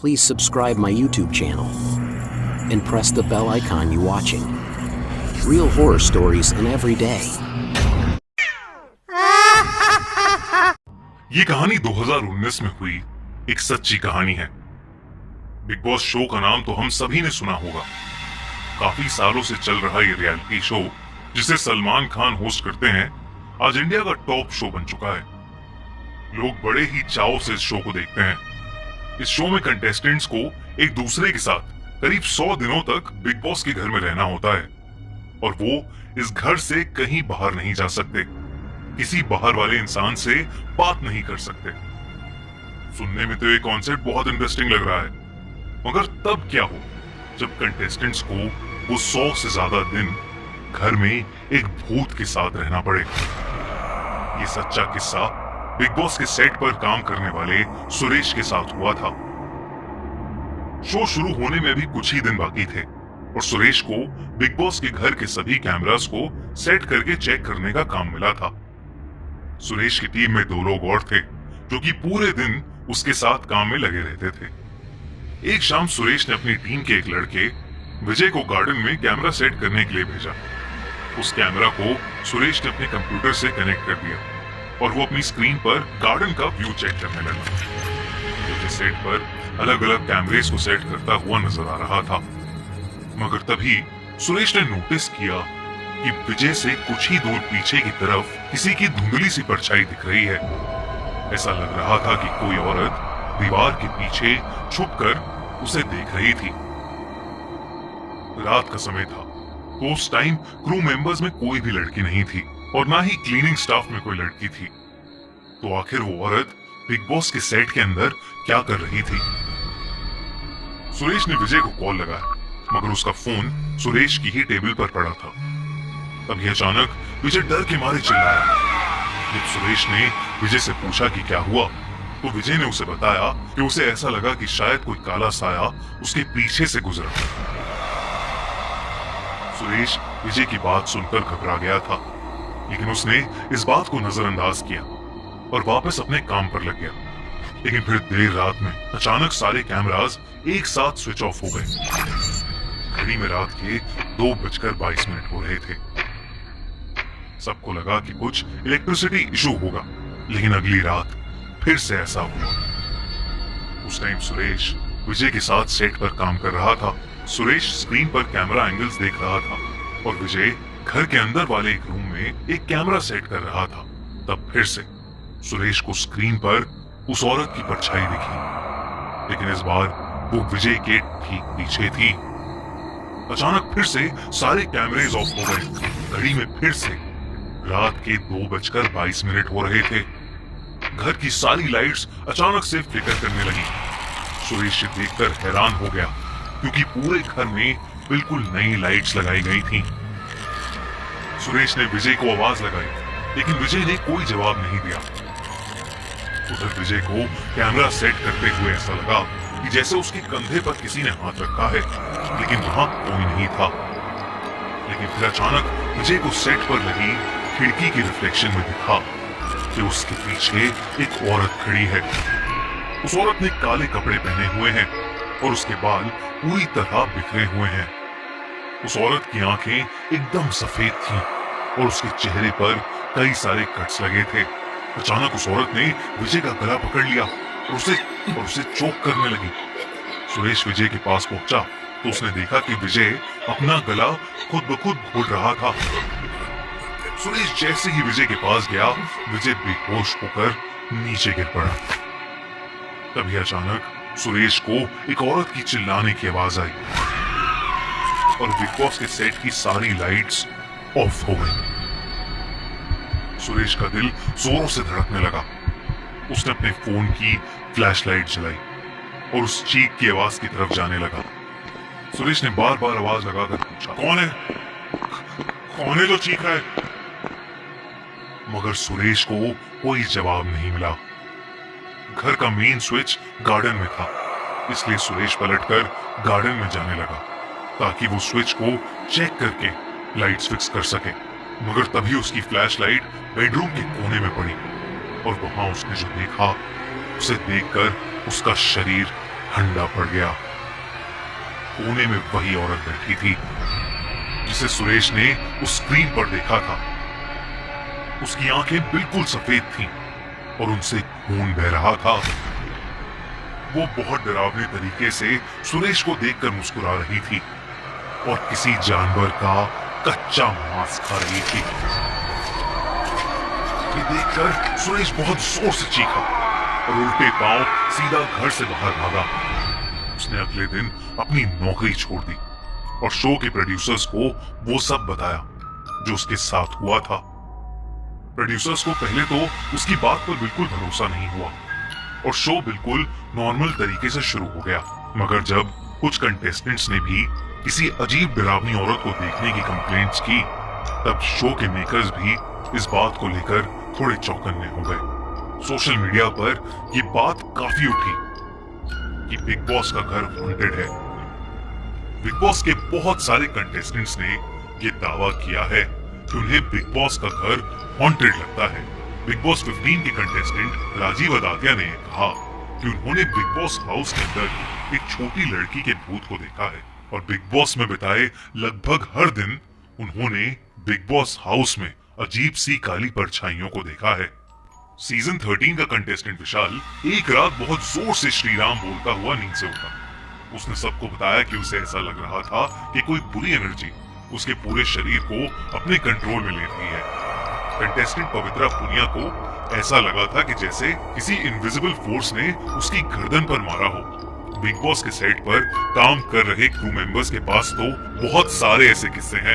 Please subscribe my YouTube channel and press the bell icon you're watching. Real horror stories in every day. ये कहानी 2019 में हुई एक सच्ची कहानी है। बिग बॉस शो का नाम तो हम सभी ने सुना होगा। काफी सालों से चल रहा ये रियलिटी शो जिसे सलमान खान होस्ट करते हैं, आज इंडिया का टॉप शो बन चुका है। लोग बड़े ही चाव से इस शो को देखते हैं। इस शो में कंटेस्टेंट्स को एक दूसरे के साथ करीब 100 दिनों तक बिग बॉस के घर में रहना होता है और वो इस घर से कहीं बाहर नहीं जा सकते, किसी बाहर वाले इंसान से बात नहीं कर सकते। सुनने में तो ये कॉन्सेप्ट बहुत इंटरेस्टिंग लग रहा है, मगर तब क्या हो जब कंटेस्टेंट्स को वो 100 से ज्यादा दिन घर में एक भूत के साथ रहना पड़े। ये सच्चा किस्सा बिग बॉस के सेट पर काम करने वाले सुरेश के साथ हुआ था। शो शुरू होने में भी कुछ ही दिन बाकी थे और सुरेश को बिग बॉस के घर के सभी कैमरास को सेट करके चेक करने का काम मिला था। सुरेश की टीम में 2 लोग और थे जो कि पूरे दिन उसके साथ काम में लगे रहते थे। एक शाम सुरेश ने अपनी टीम के एक लड़के विजय को गार्डन में कैमरा सेट करने के लिए भेजा। उस कैमरा को सुरेश ने अपने कंप्यूटर से कनेक्ट कर दिया और वो अपनी स्क्रीन पर गार्डन का व्यू चेक करने लगा। विजय सेट पर अलग अलग कैमरेस को सेट करता हुआ नजर आ रहा था, मगर तभी सुरेश ने नोटिस किया कि विजय से कुछ ही दूर पीछे की तरफ किसी की धुंधली सी परछाई दिख रही है। ऐसा लग रहा था कि कोई औरत दीवार के पीछे छुपकर उसे देख रही थी। रात का समय था तो उस टाइम क्रू मेंबर्स में कोई भी लड़की नहीं थी और ना ही क्लीनिंग स्टाफ में कोई लड़की थी। तो आखिर वो औरत बिग बॉस के सेट के अंदर क्या कर रही थी? सुरेश ने विजय को कॉल लगाया, मगर उसका फोन सुरेश की ही टेबल पर पड़ा था। तभी अचानक विजय डर के मारे चिल्लाया। जब सुरेश ने विजय से पूछा कि क्या हुआ, तो विजय ने उसे बताया कि उसे ऐसा लगा कि शायद कोई काला साया उसके पीछे से गुजरा। सुरेश विजय की बात सुनकर घबरा गया था, लेकिन उसने इस बात को नजरअंदाज किया और वापस अपने काम पर लग गया। लेकिन फिर देर रात में अचानक सारे कैमरास एक साथ स्विच ऑफ हो गए। घड़ी में रात के 2:22 हो रहे थे। सबको लगा कि कुछ इलेक्ट्रिसिटी इशू होगा, लेकिन अगली रात फिर से ऐसा हुआ। उस टाइम सुरेश विजय के साथ सेट पर काम कर रहा था। सुरेश स्क्रीन पर कैमरा एंगल्स देख रहा था और विजय घर के अंदर वाले एक रूम में एक कैमरा सेट कर रहा था। तब फिर से सुरेश को स्क्रीन पर उस औरत की परछाई दिखी, लेकिन इस बार वो विजय के ठीक पीछे थी। अचानक फिर से सारे कैमरेज ऑफ हो गए। घड़ी में फिर से रात के 2:22 हो रहे थे। घर की सारी लाइट्स अचानक से फ्लिकर करने लगी। सुरेश देखकर हैरान हो गया, क्योंकि पूरे घर में बिल्कुल नई लाइट्स लगाई गई थीं। सुरेश ने विजय को आवाज लगाई, लेकिन विजय ने कोई जवाब नहीं दिया। उधर विजय को कैमरा सेट करते हुए ऐसा लगा कि जैसे उसके कंधे पर किसी ने हाथ रखा है, लेकिन वहां कोई नहीं था। लेकिन फिर अचानक विजय को सेट पर लगी खिड़की की रिफ्लेक्शन में दिखा कि उसके पीछे एक औरत खड़ी है। उस औरत ने काले कपड़े पहने हुए हैं और उसके बाल पूरी तरह बिखरे हुए हैं। उस औरत की आंखें एकदम सफेद थीं और उसके चेहरे पर कई सारे कट्स लगे थे। अचानक उस औरत ने विजय का गला पकड़ लिया और उसे चोक करने लगी। सुरेश विजय के पास पहुंचा तो उसने देखा कि विजय अपना गला खुद ब खुद घोट रहा था। सुरेश जैसे ही विजय के पास गया, विजय बेहोश होकर नीचे गिर पड़ा। तभी अचानक सुरेश को एक औरत की चिल्लाने की आवाज आई और बिग बॉस के सेट की सारी लाइट्स ऑफ हो गई। सुरेश का दिल जोरों से धड़कने लगा। उसने अपने फोन की फ्लैशलाइट जलाई और उस चीख की आवाज की तरफ जाने लगा। सुरेश ने बार बार आवाज लगाकर पूछा, कौन है? कौन है जो चीख रहा है? मगर सुरेश को कोई जवाब नहीं मिला। घर का मेन स्विच गार्डन में था, इसलिए सुरेश पलटकर गार्डन में जाने लगा ताकि वो स्विच को चेक करके लाइट्स फिक्स कर सके। मगर तभी उसकी फ्लैशलाइट बेडरूम के कोने में पड़ी और वहां उसने जो देखा, उसे देखकर उसका शरीर ठंडा पड़ गया। कोने में वही औरत बैठी थी जिसे सुरेश ने उस स्क्रीन पर देखा था। उसकी आंखें बिल्कुल सफेद थीं और उनसे खून बह रहा था। वो बहुत डरावने तरीके से सुरेश को देखकर मुस्कुरा रही थी और किसी जानवर का कच्चा मांस खा रही थी। ये देखकर सुरेश बहुत जोर से चीखा और उल्टे पांव सीधा घर से बाहर भागा। उसने अगले दिन अपनी नौकरी छोड़ दी और शो के प्रोड्यूसर्स को वो सब बताया जो उसके साथ हुआ था। प्रोड्यूसर्स को पहले तो उसकी बात पर बिल्कुल भरोसा नहीं हुआ और शो बिल्कुल नॉर्मल तरीके से शुरू हो गया। मगर जब कुछ कंटेस्टेंट्स ने भी किसी अजीब डरावनी औरत को देखने की कंप्लेंट्स की, तब शो के मेकर्स भी इस बात को लेकर थोड़े चौकन्ने हो गए। सोशल मीडिया पर ये बात काफी उठी कि बिग बॉस का घर हॉन्टेड है। बिग बॉस के बहुत सारे कंटेस्टेंट्स ने ये दावा किया है कि उन्हें बिग बॉस का घर हॉन्टेड लगता है। बिग बॉस 15 के कंटेस्टेंट राजीव अदातिया ने कहा कि उन्होंने बिग बॉस हाउस के अंदर एक छोटी लड़की के भूत को देखा है और बिग बॉस में बिताए लगभग हर दिन उन्होंने बिग बॉस हाउस में अजीब सी काली परछाइयों को देखा है। सीजन 13 का कंटेस्टेंट विशाल एक रात बहुत जोर से श्री राम बोलता हुआ नींद से उठा। उसने सबको बताया कि उसे ऐसा लग रहा था कि कोई बुरी एनर्जी उसके पूरे शरीर को अपने कंट्रोल में ले रही है। कंटेस्टेंट पवित्रा पुनिया को ऐसा लगा था कि जैसे किसी इनविजिबल फोर्स ने उसकी गर्दन पर मारा हो। बिग बॉस के सेट पर काम कर रहे क्रू मेंबर्स के पास तो बहुत सारे ऐसे किस्से हैं